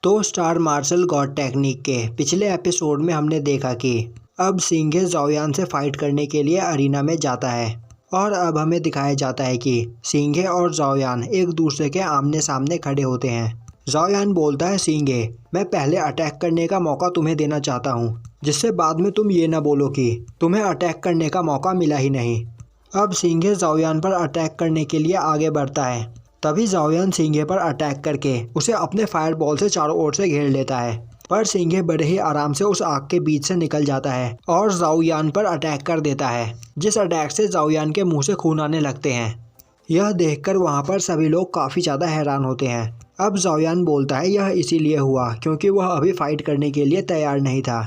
तो star martial God technique के पिछले एपिसोड में हमने देखा कि अब सिंघे ज़ाओयान से फाइट करने के लिए अरीना में जाता है और अब हमें दिखाया जाता है कि सिंघे और ज़ाओयान एक दूसरे के आमने सामने खड़े होते हैं। ज़ाओयान बोलता है, सिंघे, मैं पहले अटैक करने का मौका तुम्हें देना चाहता हूँ, जिससे बाद में तुम ये ना बोलो कि तुम्हें अटैक करने का मौका मिला ही नहीं। अब सिंघे ज़ाओयान पर अटैक करने के लिए आगे बढ़ता है। तभी ज़ाओयान सिंघे पर अटैक करके उसे अपने फायर बॉल से चारों ओर से घेर लेता है, पर सिंघे बड़े ही आराम से उस आग के बीच से निकल जाता है और ज़ाओयान पर अटैक कर देता है, जिस अटैक से ज़ाओयान के मुंह से खून आने लगते हैं। यह देखकर वहां पर सभी लोग काफ़ी ज़्यादा हैरान होते हैं। अब ज़ाओयान बोलता है, यह इसीलिए हुआ क्योंकि वह अभी फाइट करने के लिए तैयार नहीं था,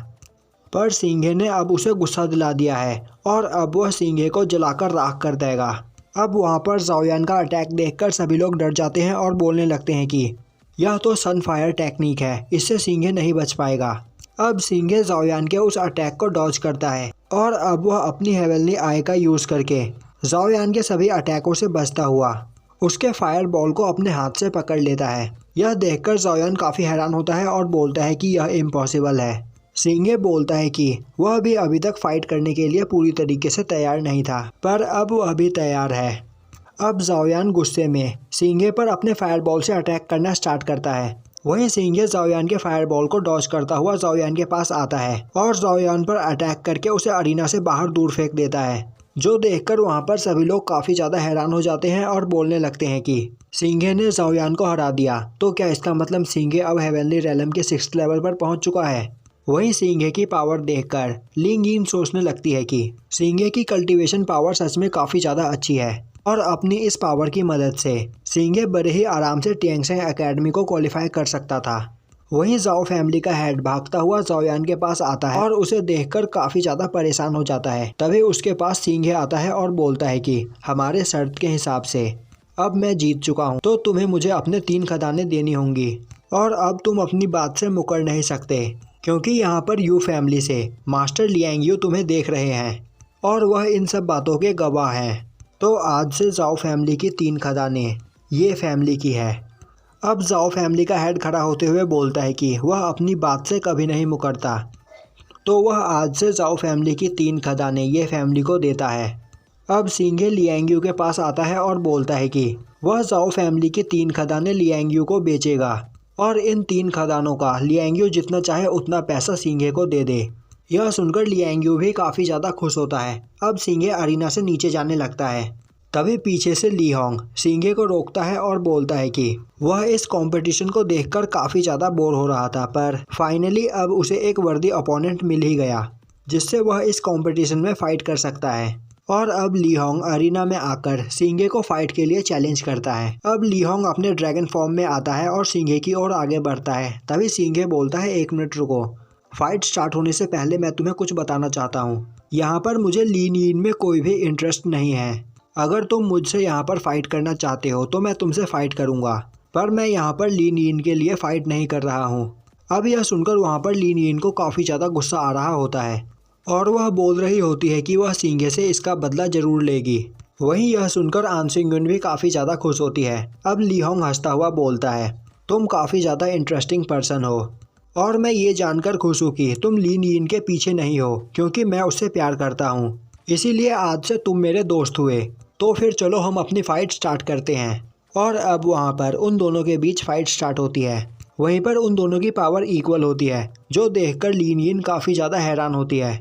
पर सिंघे ने अब उसे गुस्सा दिला दिया है और अब वह सिंघे को जलाकर राख कर देगा। अब वहाँ पर ज़ाओयान का अटैक देखकर सभी लोग डर जाते हैं और बोलने लगते हैं कि यह तो सनफायर टेक्निक है, इससे सिंघे नहीं बच पाएगा। अब सिंघे ज़ाओयान के उस अटैक को डॉज करता है और अब वह अपनी हेवनली आई का यूज़ करके ज़ाओयान के सभी अटैकों से बचता हुआ उसके फायर बॉल को अपने हाथ से पकड़ लेता है। यह देखकर ज़ाओयान काफ़ी हैरान होता है और बोलता है कि यह इम्पॉसिबल है। सिंघे बोलता है कि वह भी अभी तक फाइट करने के लिए पूरी तरीके से तैयार नहीं था, पर अब वह भी तैयार है। अब ज़ाओयान गुस्से में सिंघे पर अपने फायर बॉल से अटैक करना स्टार्ट करता है। वहीं सिंघे ज़ाओयान के फायर बॉल को डॉज करता हुआ ज़ाओयान के पास आता है और ज़ाओयान पर अटैक करके उसे अरीना से बाहर दूर फेंक देता है, जो देखकर वहां पर सभी लोग काफ़ी ज़्यादा हैरान हो जाते हैं और बोलने लगते हैं कि सिंघे ने ज़ाओयान को हरा दिया, तो क्या इसका मतलब सिंघे अब हेवनली रेलम के 6th लेवल पर पहुंच चुका है। वहीं सिंघे की पावर देखकर लिंग यिन सोचने लगती है कि सिंघे की कल्टीवेशन पावर सच में काफ़ी ज़्यादा अच्छी है और अपनी इस पावर की मदद से सिंघे बड़े ही आराम से टिएंगशेंग एकेडमी को क्वालिफाई कर सकता था। वहीं ज़ाओ फैमिली का हेड भागता हुआ ज़ाओयान के पास आता है और उसे देखकर काफ़ी ज़्यादा परेशान हो जाता है। तभी उसके पास सिंघे आता है और बोलता है कि हमारे शर्त के हिसाब से अब मैं जीत चुका हूँ, तो तुम्हें मुझे अपने 3 खदानें देनी होंगी और अब तुम अपनी बात से मुकर नहीं सकते, क्योंकि यहाँ पर यू फैमिली से मास्टर लियांग यू तुम्हें देख रहे हैं और वह इन सब बातों के गवाह हैं। तो आज से ज़ाओ फैमिली की 3 खदानें ये फैमिली की है। अब ज़ाओ फैमिली का हेड खड़ा होते हुए बोलता है कि वह अपनी बात से कभी नहीं मुकरता, तो वह आज से ज़ाओ फैमिली की 3 खदानें ये फैमिली को देता है। अब सिंघे लियांग यू के पास आता है और बोलता है कि वह ज़ाओ फैमिली की 3 खदानें लियांग यू को बेचेगा और इन 3 खदानों का लियांग यू जितना चाहे उतना पैसा सिंघे को दे दे। यह सुनकर लियांग यू भी काफ़ी ज़्यादा खुश होता है। अब सिंघे अरीना से नीचे जाने लगता है। तभी पीछे से ली होंग सिंघे को रोकता है और बोलता है कि वह इस कंपटीशन को देखकर काफ़ी ज़्यादा बोर हो रहा था, पर फाइनली अब उसे एक वर्दी अपोनेंट मिल ही गया, जिससे वह इस कंपटीशन में फ़ाइट कर सकता है। और अब ली होंग अरीना में आकर सिंघे को फाइट के लिए चैलेंज करता है। अब ली होंग अपने ड्रैगन फॉर्म में आता है और सिंघे की ओर आगे बढ़ता है। तभी सिंघे बोलता है, 1 मिनट रुको, फाइट स्टार्ट होने से पहले मैं तुम्हें कुछ बताना चाहता हूँ। यहाँ पर मुझे लीन यिन में कोई भी इंटरेस्ट नहीं है। अगर तुम मुझसे यहाँ पर फाइट करना चाहते हो तो मैं तुमसे फाइट करूँगा, पर मैं यहाँ पर लीन यिन के लिए फाइट नहीं कर रहा हूँ। अब यह सुनकर वहाँ पर लीन यिन को काफ़ी ज़्यादा गुस्सा आ रहा होता है और वह बोल रही होती है कि वह सिंघे से इसका बदला जरूर लेगी। वहीं यह सुनकर आन सिंग यून भी काफ़ी ज़्यादा खुश होती है। अब ली होंग हंसता हुआ बोलता है, तुम काफ़ी ज़्यादा इंटरेस्टिंग पर्सन हो और मैं ये जानकर खुश हूँ कि तुम लीन यिन के पीछे नहीं हो, क्योंकि मैं उससे प्यार करता हूँ, इसीलिए आज से तुम मेरे दोस्त हुए। तो फिर चलो हम अपनी फ़ाइट स्टार्ट करते हैं। और अब वहाँ पर उन दोनों के बीच फ़ाइट स्टार्ट होती है। वहीं पर उन दोनों की पावर इक्वल होती है, जो देखकर लीन यिन काफ़ी ज़्यादा हैरान होती है।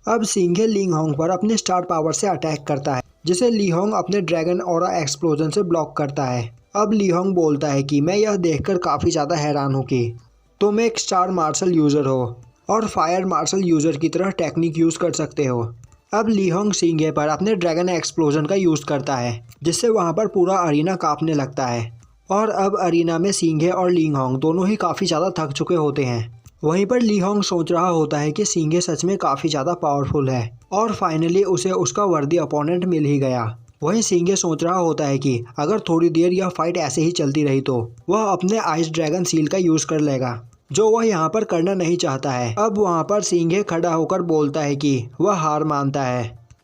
अब सिंघे ली होंग पर अपने स्टार पावर से अटैक करता है, जिसे ली होंग अपने ड्रैगन ऑरा एक्सप्लोजन से ब्लॉक करता है। अब ली होंग बोलता है कि मैं यह देखकर काफ़ी ज़्यादा हैरान हूँ कि तुम एक स्टार मार्शल यूज़र हो और फायर मार्शल यूज़र की तरह टेक्निक यूज़ कर सकते हो। अब ली होंग सिंघे पर अपने ड्रैगन एक्सप्लोजन का यूज़ करता है, जिससे वहाँ पर पूरा अरीना काँपने लगता है। और अब अरीना में सिंघे और ली होंग दोनों ही काफ़ी ज़्यादा थक चुके होते हैं। वहीं पर ली होंग सोच रहा होता है कि सिंघे सच में काफ़ी ज़्यादा पावरफुल है और फाइनली उसे उसका वर्दी अपोनेंट मिल ही गया। वहीं सिंघे सोच रहा होता है कि अगर थोड़ी देर यह फाइट ऐसे ही चलती रही तो वह अपने आइस ड्रैगन सील का यूज़ कर लेगा, जो वह यहाँ पर करना नहीं चाहता है। अब वहाँ पर सिंघे खड़ा होकर बोलता है कि वह हार मानता है।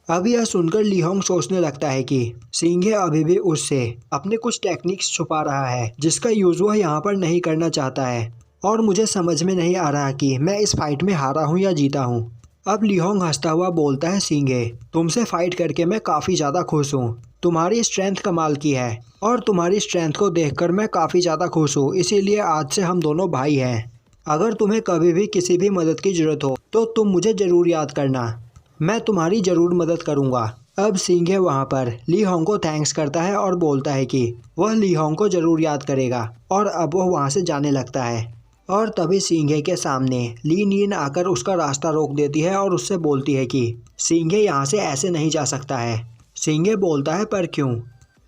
अब यह सुनकर ली होंग सोचने लगता है कि सिंघे अभी भी उससे अपने कुछ टेक्निक्स छुपा रहा है, जिसका यूज़ वह यहाँ पर नहीं करना चाहता है। और मुझे समझ में नहीं आ रहा कि मैं इस फाइट में हारा हूँ या जीता हूँ। अब ली होंग हंसता हुआ बोलता है, सींगे, तुमसे फाइट करके मैं काफ़ी ज़्यादा खुश हूँ। तुम्हारी स्ट्रेंथ कमाल की है और तुम्हारी स्ट्रेंथ को देखकर मैं काफ़ी ज़्यादा खुश हूँ, इसीलिए आज से हम दोनों भाई हैं। अगर तुम्हें कभी भी किसी भी मदद की ज़रूरत हो तो तुम मुझे ज़रूर याद करना, मैं तुम्हारी ज़रूर मदद करूँगा। अब सींगे वहाँ पर ली होंग को थैंक्स करता है और बोलता है कि वह ली होंग को ज़रूर याद करेगा और अब वह वहाँ से जाने लगता है। और तभी सींगे के सामने ली नीन आकर उसका रास्ता रोक देती है और उससे बोलती है कि सींगे यहाँ से ऐसे नहीं जा सकता है। सींगे बोलता है, पर क्यों?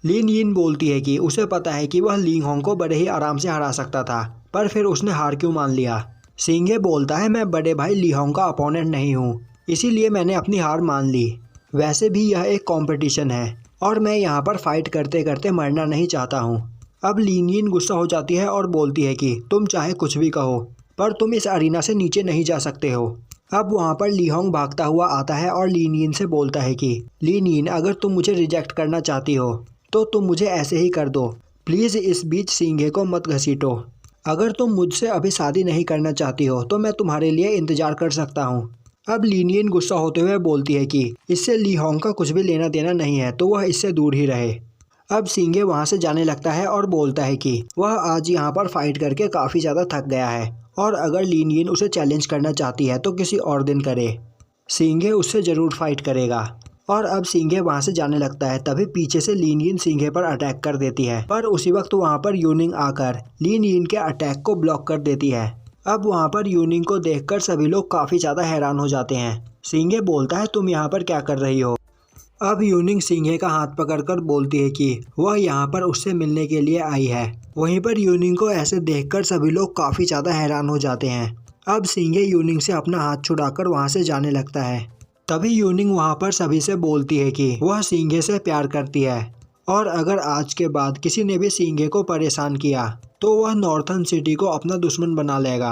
ली नीन बोलती है कि उसे पता है कि वह ली होंग को बड़े ही आराम से हरा सकता था, पर फिर उसने हार क्यों मान लिया। सींगे बोलता है, मैं बड़े भाई ली होंग का अपोनेंट नहीं हूँ, इसीलिए मैंने अपनी हार मान ली। वैसे भी यह एक कंपटीशन है और मैं यहाँ पर फाइट करते करते मरना नहीं चाहता हूँ। अब ली नीन गुस्सा हो जाती है और बोलती है कि तुम चाहे कुछ भी कहो, पर तुम इस अरीना से नीचे नहीं जा सकते हो। अब वहाँ पर ली होंग भागता हुआ आता है और ली नीन से बोलता है कि ली नीन, अगर तुम मुझे रिजेक्ट करना चाहती हो तो तुम मुझे ऐसे ही कर दो, प्लीज़ इस बीच सींगे को मत घसीटो। अगर तुम मुझसे अभी शादी नहीं करना चाहती हो तो मैं तुम्हारे लिए इंतज़ार कर सकता हूँ। अब ली नीन गुस्सा होते हुए बोलती है कि इससे ली होंग का कुछ भी लेना देना नहीं है, तो वह इससे दूर ही रहे। अब सींगे वहाँ से जाने लगता है और बोलता है कि वह आज यहाँ पर फाइट करके काफ़ी ज़्यादा थक गया है और अगर ली नीन उसे चैलेंज करना चाहती है तो किसी और दिन करे, सींगे उससे ज़रूर फाइट करेगा। और अब सींगे वहाँ से जाने लगता है, तभी पीछे से ली नीन सींगे पर अटैक कर देती है, पर उसी वक्त वहाँ पर यूनिंग आकर ली नीन के अटैक को ब्लॉक कर देती है। अब वहाँ पर यूनिंग को देखकर सभी लोग काफ़ी ज़्यादा हैरान हो जाते हैं। सींगे बोलता है, तुम यहाँ पर क्या कर रही हो? अब यूनिंग सींगे का हाथ पकड़कर बोलती है कि वह यहाँ पर उससे मिलने के लिए आई है। वहीं पर यूनिंग को ऐसे देखकर सभी लोग काफ़ी ज़्यादा हैरान हो जाते हैं। अब सींगे यूनिंग से अपना हाथ छुड़ाकर वहाँ से जाने लगता है। तभी यूनिंग वहाँ पर सभी से बोलती है कि वह सींगे से प्यार करती है और अगर आज के बाद किसी ने भी सींगे को परेशान किया तो वह नॉर्थन सिटी को अपना दुश्मन बना लेगा।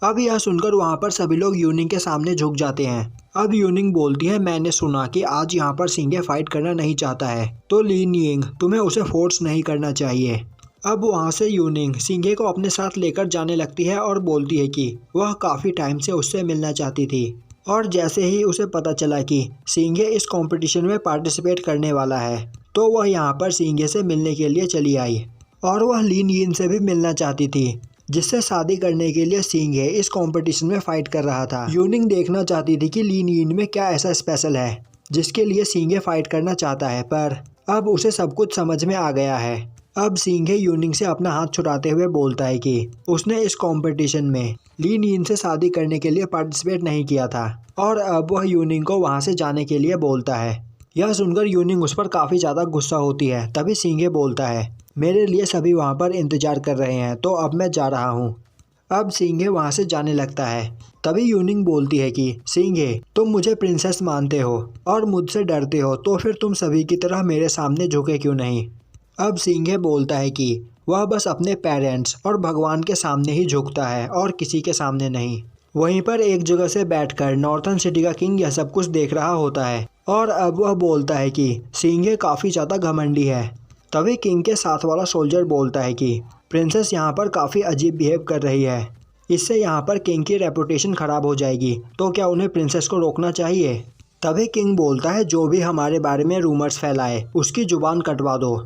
अब यह सुनकर वहाँ पर सभी लोग यूनिंग के सामने झुक जाते हैं। अब यूनिंग बोलती है, मैंने सुना कि आज यहाँ पर सींगे फाइट करना नहीं चाहता है, तो ली नीन, तुम्हें उसे फोर्स नहीं करना चाहिए। अब वहाँ से यूनिंग सींगे को अपने साथ लेकर जाने लगती है और बोलती है कि वह काफ़ी टाइम से उससे मिलना चाहती थी और जैसे ही उसे पता चला कि सींगे इस कंपटीशन में पार्टिसिपेट करने वाला है तो वह यहाँ पर सींगे से मिलने के लिए चली आई और वह ली नीन से भी मिलना चाहती थी, जिससे शादी करने के लिए सींगे इस कंपटीशन में फाइट कर रहा था। यूनिंग देखना चाहती थी कि ली नीन में क्या ऐसा स्पेशल है जिसके लिए सींगे फाइट करना चाहता है, पर अब उसे सब कुछ समझ में आ गया है। अब सींगे यूनिंग से अपना हाथ छुड़ाते हुए बोलता है कि उसने इस कंपटीशन में ली नीन से शादी करने के लिए पार्टिसिपेट नहीं किया था और अब वह यूनिंग को वहाँ से जाने के लिए बोलता है। यह सुनकर यूनिंग उस पर काफ़ी ज़्यादा गुस्सा होती है। तभी सींगे बोलता है, मेरे लिए सभी वहाँ पर इंतज़ार कर रहे हैं, तो अब मैं जा रहा हूँ। अब सींगे वहाँ से जाने लगता है। तभी यूनिंग बोलती है कि सींगे, तुम मुझे प्रिंसेस मानते हो और मुझसे डरते हो, तो फिर तुम सभी की तरह मेरे सामने झुके क्यों नहीं? अब सींगे बोलता है कि वह बस अपने पेरेंट्स और भगवान के सामने ही झुकता है और किसी के सामने नहीं। वहीं पर एक जगह से बैठकर नॉर्थन सिटी का किंग यह सब कुछ देख रहा होता है और अब वह बोलता है कि सींगे काफ़ी ज़्यादा घमंडी है। तभी किंग के साथ वाला सोल्जर बोलता है कि प्रिंसेस यहाँ पर काफ़ी अजीब बिहेव कर रही है, इससे यहाँ पर किंग की रेपुटेशन ख़राब हो जाएगी, तो क्या उन्हें प्रिंसेस को रोकना चाहिए? तभी किंग बोलता है, जो भी हमारे बारे में रूमर्स फैलाए उसकी ज़ुबान कटवा दो।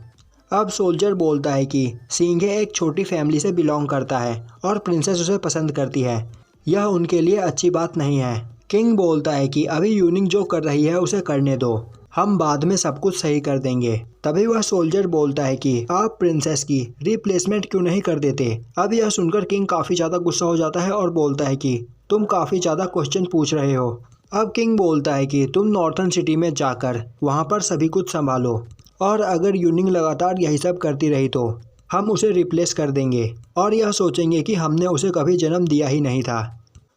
अब सोल्जर बोलता है कि सींगे एक छोटी फैमिली से बिलोंग करता है और प्रिंसेस उसे पसंद करती है, यह उनके लिए अच्छी बात नहीं है। किंग बोलता है कि अभी यूनिंग जो कर रही है उसे करने दो, हम बाद में सब कुछ सही कर देंगे। तभी वह सोल्जर बोलता है कि आप प्रिंसेस की रिप्लेसमेंट क्यों नहीं कर देते? अब यह सुनकर किंग काफ़ी ज़्यादा गुस्सा हो जाता है और बोलता है कि तुम काफ़ी ज़्यादा क्वेश्चन पूछ रहे हो। अब किंग बोलता है कि तुम नॉर्थन सिटी में जाकर वहाँ पर सभी कुछ संभालो और अगर यूनिंग लगातार यही सब करती रही तो हम उसे रिप्लेस कर देंगे और यह सोचेंगे कि हमने उसे कभी जन्म दिया ही नहीं था।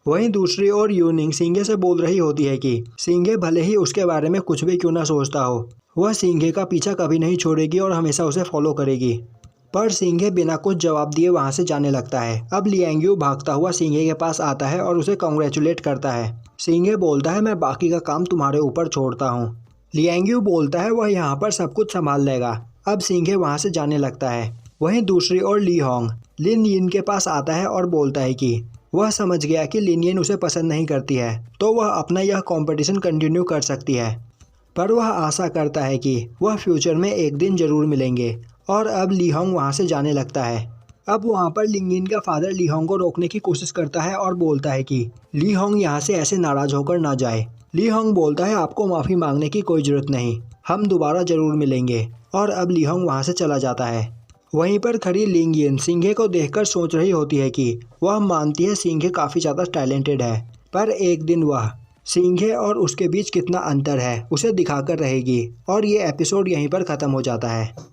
वहीं दूसरी ओर यूनिंग सींगे से बोल रही होती है कि सींगे भले ही उसके बारे में कुछ भी क्यों ना सोचता हो, वह सींगे का पीछा कभी नहीं छोड़ेगी और हमेशा उसे फॉलो करेगी। पर सींगे बिना कुछ जवाब दिए वहाँ से जाने लगता है। अब लियांग्यू भागता हुआ सींगे के पास आता है और उसे कॉन्ग्रेचुलेट करता है। सींगे बोलता है, मैं बाकी का काम तुम्हारे ऊपर छोड़ता हूँ। लियांग्यू बोलता है वह यहाँ पर सब कुछ संभाल लेगा। अब सींगे वहाँ से जाने लगता है। वहीं दूसरी ओर ली होंग लिन यिन के पास आता है और बोलता है कि वह समझ गया कि लिन यिन उसे पसंद नहीं करती है, तो वह अपना यह कंपटीशन कंटिन्यू कर सकती है। पर वह आशा करता है कि वह फ्यूचर में एक दिन जरूर मिलेंगे। और अब ली होंग वहाँ से जाने लगता है। अब वहाँ पर लिन यिन का फादर ली होंग को रोकने की कोशिश करता है और बोलता है कि ली होंग यहाँ से ऐसे नाराज होकर ना जाए। ली होंग बोलता है आपको माफ़ी मांगने की कोई ज़रूरत नहीं, हम दोबारा ज़रूर मिलेंगे। और अब ली होंग वहाँ से चला जाता है। वहीं पर खड़ी लिन यिन सिंघे को देखकर सोच रही होती है कि वह मानती है सिंघे काफ़ी ज़्यादा टैलेंटेड है, पर एक दिन वह सिंघे और उसके बीच कितना अंतर है उसे दिखाकर रहेगी। और ये एपिसोड यहीं पर ख़त्म हो जाता है।